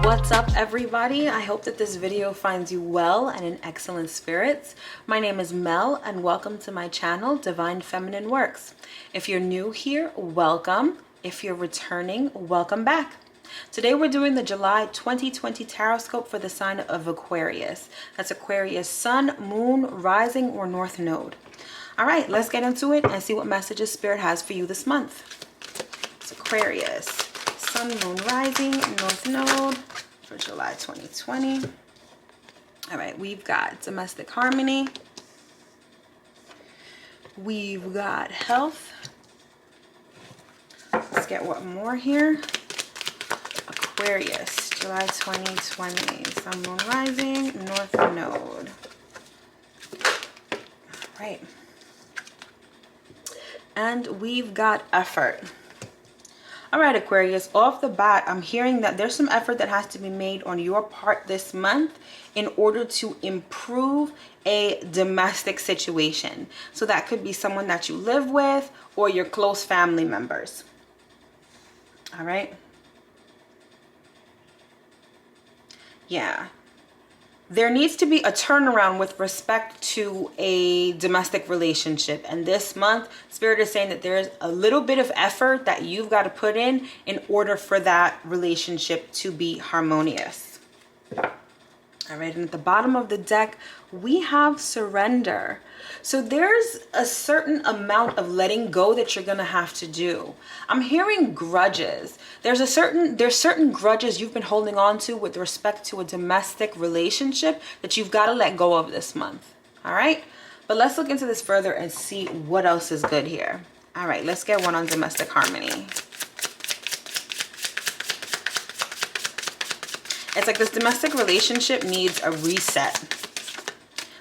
What's up, everybody? I hope that this video finds you well and in excellent spirits. My name is Mel and welcome to my channel, Divine Feminine Works. If you're new here, welcome. If you're returning, welcome back. Today we're doing the July 2020 Tarotscope for the sign of Aquarius. That's Aquarius Sun, Moon, Rising, or North Node. All right, let's get into it and see what messages Spirit has for you this month. It's Aquarius, Sun, Moon, Rising, North Node for July 2020. All right, we've got domestic harmony. We've got health. Let's get one more here. Aquarius, July 2020, Sun, Moon, Rising, North Node. All right. And we've got effort. All right, Aquarius, off the bat, I'm hearing that there's some effort that has to be made on your part this month in order to improve a domestic situation. So that could be someone that you live with or your close family members. All right. Yeah. There needs to be a turnaround with respect to a domestic relationship. And this month, Spirit is saying that there is a little bit of effort that you've got to put in order for that relationship to be harmonious. All right, and at the bottom of the deck, we have surrender. So there's a certain amount of letting go that you're going to have to do. I'm hearing grudges. There's certain grudges you've been holding on to with respect to a domestic relationship that you've got to let go of this month. All right? But let's look into this further and see what else is good here. All right, let's get one on domestic harmony. It's like this domestic relationship needs a reset,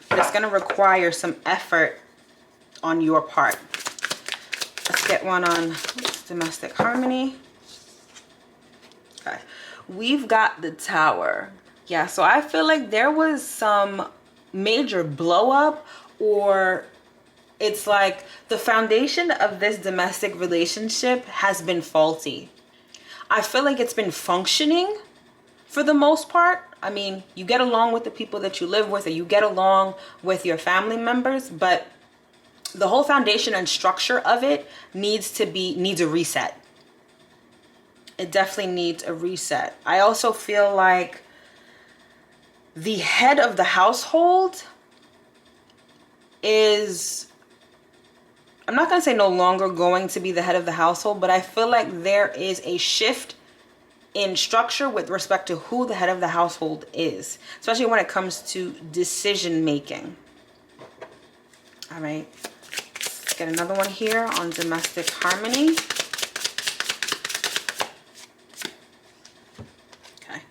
but it's going to require some effort on your part. Let's get one on domestic harmony. Okay, we've got the Tower. Yeah, so I feel like there was some major blow up, or it's like the foundation of this domestic relationship has been faulty. I feel like it's been functioning for the most part. I mean, you get along with the people that you live with, or you get along with your family members, but the whole foundation and structure of it needs a reset. It definitely needs a reset. I also feel like the head of the household is, I'm not going to say no longer going to be the head of the household, but I feel like there is a shift in structure with respect to who the head of the household is, especially when it comes to decision making. All right, let's get another one here on domestic harmony. Okay,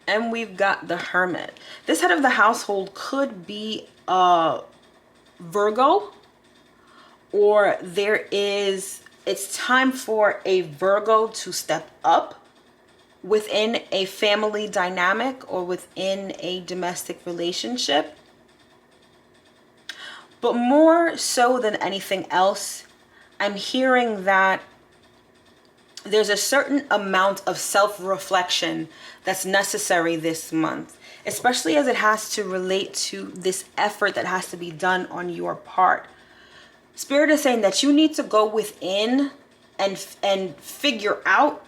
and we've got the Hermit. This head of the household could be a Virgo, or it's time for a Virgo to step up within a family dynamic or within a domestic relationship. But more so than anything else, I'm hearing that there's a certain amount of self-reflection that's necessary this month, especially as it has to relate to this effort that has to be done on your part. Spirit is saying that you need to go within and figure out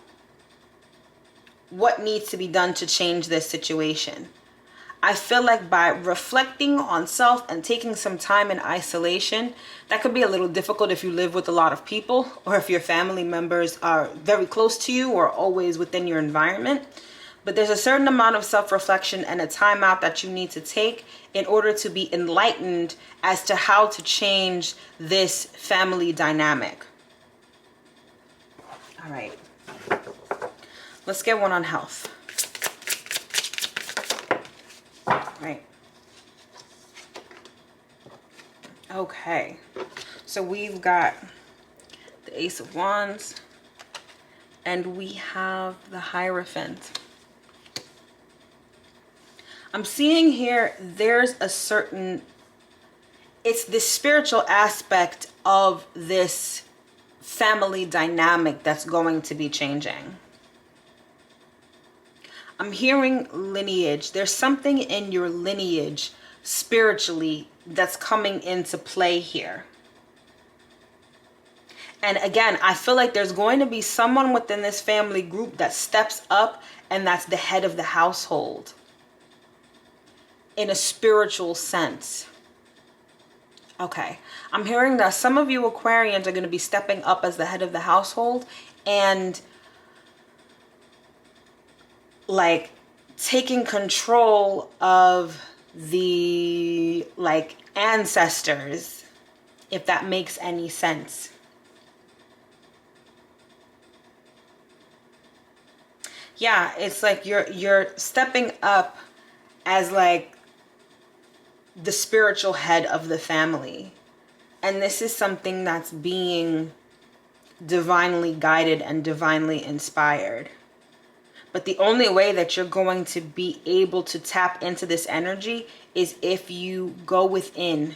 what needs to be done to change this situation. I feel like by reflecting on self and taking some time in isolation, that could be a little difficult if you live with a lot of people, or if your family members are very close to you or always within your environment. But there's a certain amount of self-reflection and a timeout that you need to take in order to be enlightened as to how to change this family dynamic. All right. Let's get one on health. Right. Okay. So we've got the Ace of Wands and we have the Hierophant. I'm seeing here there's a certain, it's the spiritual aspect of this family dynamic that's going to be changing. I'm hearing lineage. There's something in your lineage spiritually that's coming into play here. And again, I feel like there's going to be someone within this family group that steps up, and that's the head of the household in a spiritual sense. Okay, I'm hearing that some of you Aquarians are going to be stepping up as the head of the household and like taking control of the like ancestors, if that makes any sense. Yeah, it's like you're stepping up as like the spiritual head of the family. And this is something that's being divinely guided and divinely inspired. But the only way that you're going to be able to tap into this energy is if you go within,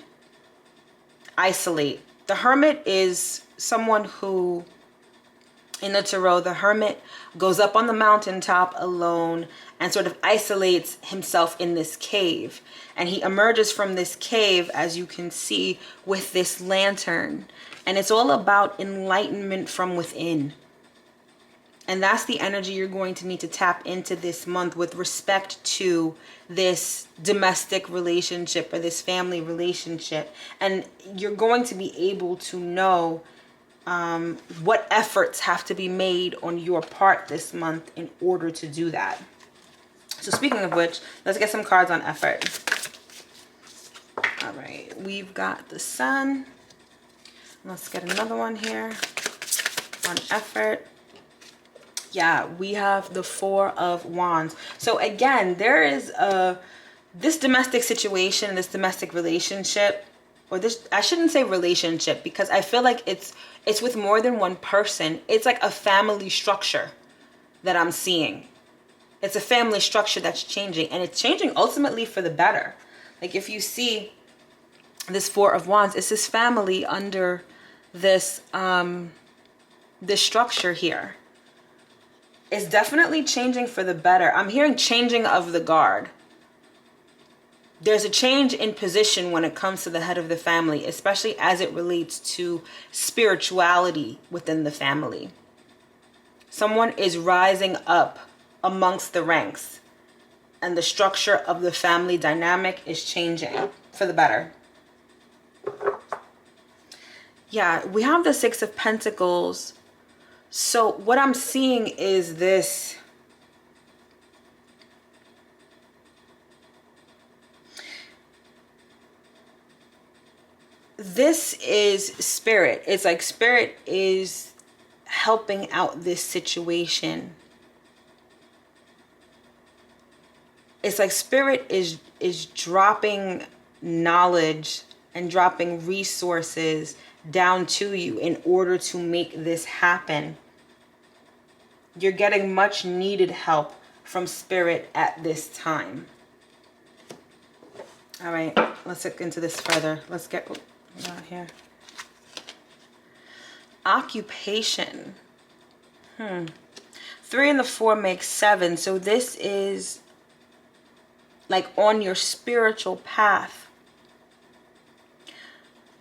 isolate. The Hermit is someone who, in the Tarot, the Hermit goes up on the mountaintop alone and sort of isolates himself in this cave. And he emerges from this cave, as you can see, with this lantern. And it's all about enlightenment from within. And that's the energy you're going to need to tap into this month with respect to this domestic relationship or this family relationship. And you're going to be able to know what efforts have to be made on your part this month in order to do that. So speaking of which, let's get some cards on effort. All right, we've got the Sun. Let's get another one here on effort. Yeah, we have the Four of Wands. So again, there is this domestic situation, this domestic relationship, or this, I shouldn't say relationship, because I feel like it's with more than one person. It's like a family structure that I'm seeing. It's a family structure that's changing, and it's changing ultimately for the better. Like if you see this Four of Wands, it's this family under this this structure here. It's definitely changing for the better. I'm hearing changing of the guard. There's a change in position when it comes to the head of the family, especially as it relates to spirituality within the family. Someone is rising up amongst the ranks, and the structure of the family dynamic is changing for the better. Yeah, we have the Six of Pentacles. So what I'm seeing is this. This is spirit. It's like spirit is helping out this situation. It's like spirit is dropping knowledge and dropping resources down to you in order to make this happen. You're getting much needed help from spirit at this time. All right, let's look into this further. Let's get out here. Occupation. 3 and the 4 makes 7. So this is like on your spiritual path.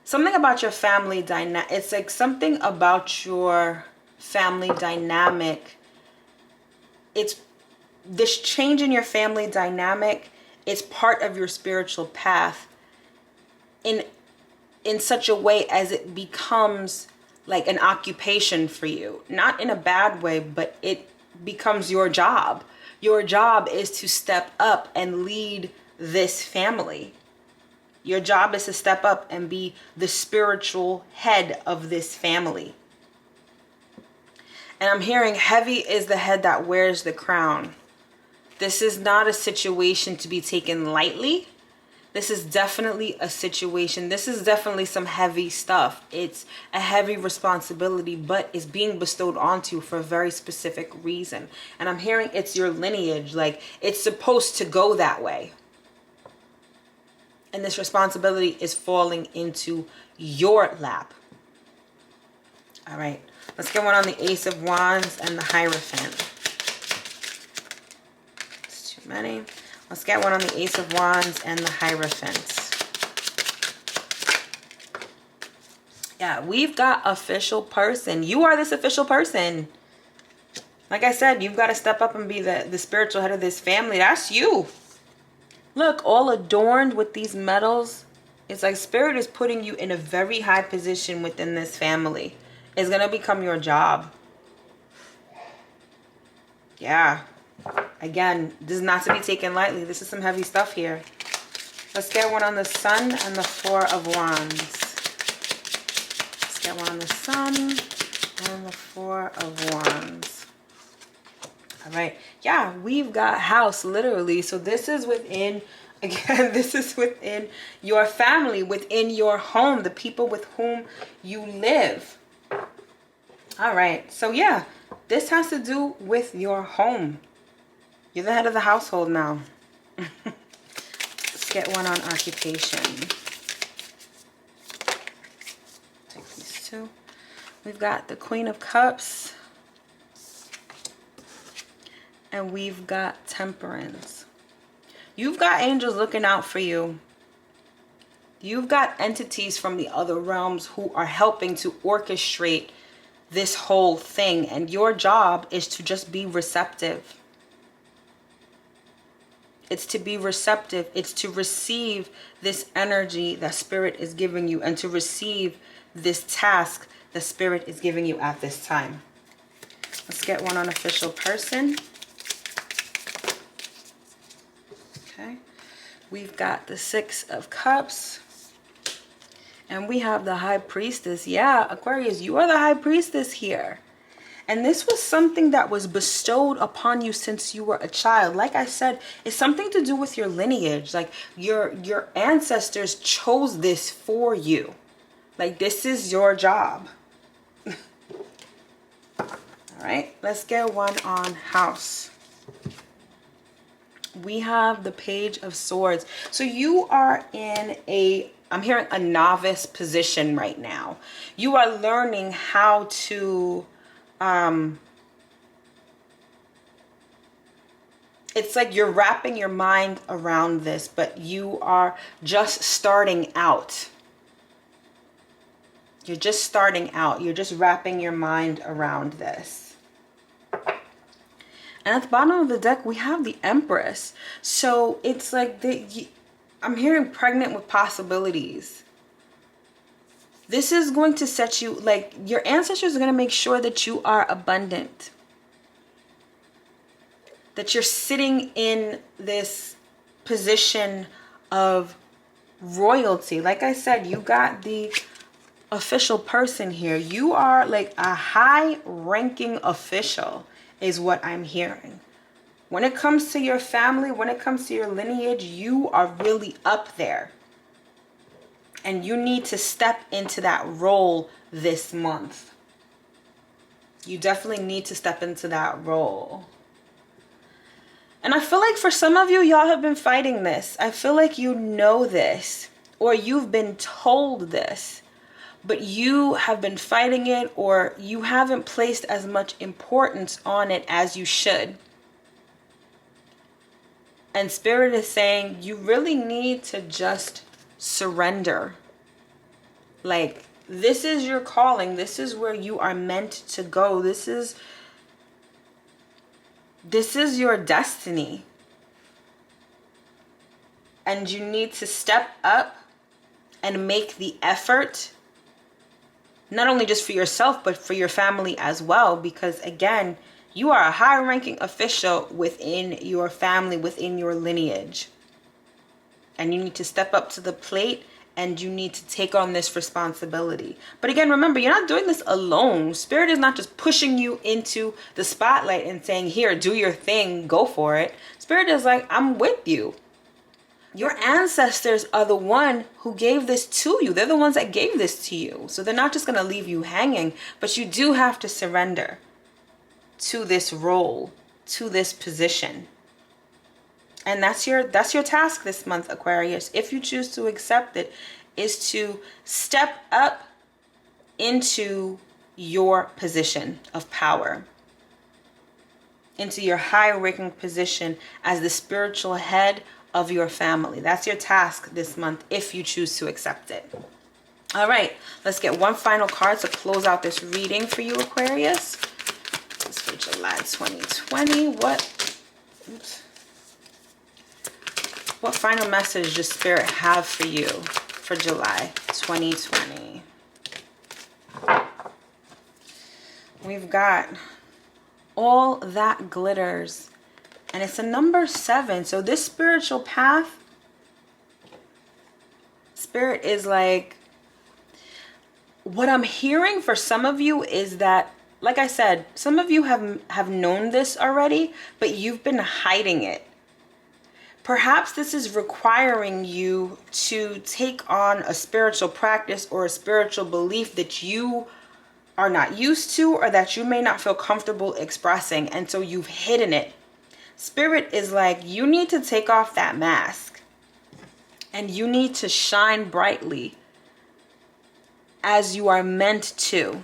Something about your family dynamic. It's like something about your family dynamic. It's this change in your family dynamic. It's part of your spiritual path in such a way as it becomes like an occupation for you. Not in a bad way, but it becomes your job. Your job is to step up and lead this family. Your job is to step up and be the spiritual head of this family. And I'm hearing heavy is the head that wears the crown. This is not a situation to be taken lightly. This is definitely a situation. This is definitely some heavy stuff. It's a heavy responsibility, but it's being bestowed onto you for a very specific reason. And I'm hearing it's your lineage. Like it's supposed to go that way. And this responsibility is falling into your lap. All right. Let's get one on the Ace of Wands and the Hierophant. Too many. Let's get one on the Ace of Wands and the Hierophant. Yeah, we've got official person. You are this official person. Like I said, you've got to step up and be the spiritual head of this family. That's you. Look, all adorned with these medals. It's like Spirit is putting you in a very high position within this family. It's going to become your job. Yeah. Again, this is not to be taken lightly. This is some heavy stuff here. Let's get one on the Sun and the Four of Wands. Let's get one on the Sun and the Four of Wands. All right. Yeah, we've got house, literally. So this is within, again, this is within your family, within your home, the people with whom you live. All right. So yeah, this has to do with your home. You're the head of the household now. Let's get one on occupation. Take these two. We've got the Queen of Cups. And we've got Temperance. You've got angels looking out for you. You've got entities from the other realms who are helping to orchestrate this whole thing. And your job is to just be receptive. It's to be receptive. It's to receive this energy that Spirit is giving you and to receive this task that Spirit is giving you at this time. Let's get one on official person. Okay. We've got the Six of Cups. And we have the High Priestess. Yeah, Aquarius, you are the High Priestess here. And this was something that was bestowed upon you since you were a child. Like I said, it's something to do with your lineage. Like your ancestors chose this for you. Like this is your job. All right, let's get one on house. We have the Page of Swords. So you are in I'm hearing a novice position right now. You are learning how to it's like you're wrapping your mind around this, but you are just starting out. You're just starting out. You're just wrapping your mind around this. And at the bottom of the deck, we have the Empress. So it's like I'm hearing pregnant with possibilities. This is going to set you, like, your ancestors are going to make sure that you are abundant. That you're sitting in this position of royalty. Like I said, you got the official person here. You are like a high-ranking official is what I'm hearing. When it comes to your family, when it comes to your lineage, you are really up there. And you need to step into that role this month. You definitely need to step into that role. And I feel like for some of you, y'all have been fighting this. I feel like you know this, or you've been told this, but you have been fighting it, or you haven't placed as much importance on it as you should. And Spirit is saying you really need to just surrender. Like, this is your calling. This is where you are meant to go. This is your destiny. And you need to step up and make the effort, not only just for yourself, but for your family as well. Because again, you are a high-ranking official within your family, within your lineage. And you need to step up to the plate and you need to take on this responsibility. But again, remember, you're not doing this alone. Spirit is not just pushing you into the spotlight and saying, here, do your thing, go for it. Spirit is like, I'm with you. Your ancestors are the one who gave this to you. They're the ones that gave this to you. So they're not just going to leave you hanging, but you do have to surrender to this role, to this position. And that's your task this month, Aquarius, if you choose to accept it, is to step up into your position of power. into your high ranking position as the spiritual head of your family. That's your task this month if you choose to accept it. All right, let's get one final card to close out this reading for you, Aquarius. This is for July 2020. What final message does Spirit have for you for July 2020? We've got all that glitters, and it's a number 7. So this spiritual path, Spirit is like, what I'm hearing for some of you is that, like I said, some of you have known this already, but you've been hiding it. Perhaps this is requiring you to take on a spiritual practice or a spiritual belief that you are not used to, or that you may not feel comfortable expressing, and so you've hidden it. Spirit is like, you need to take off that mask and you need to shine brightly as you are meant to.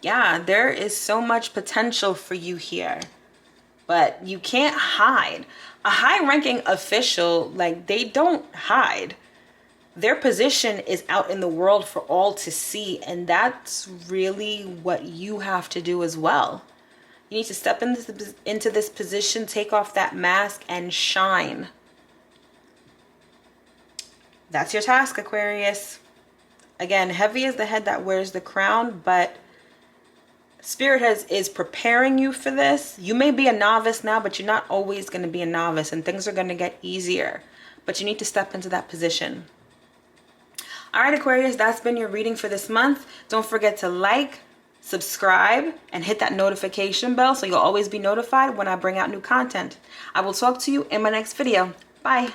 Yeah, there is so much potential for you here, but you can't hide. A high-ranking official, like, they don't hide. Their position is out in the world for all to see, and that's really what you have to do as well. You need to step into this position, take off that mask, and shine. That's your task, Aquarius. Again, heavy is the head that wears the crown, but Spirit is preparing you for this. You may be a novice now, but you're not always going to be a novice, and things are going to get easier. But you need to step into that position. All right, Aquarius, that's been your reading for this month. Don't forget to like, subscribe, and hit that notification bell so you'll always be notified when I bring out new content. I will talk to you in my next video. Bye.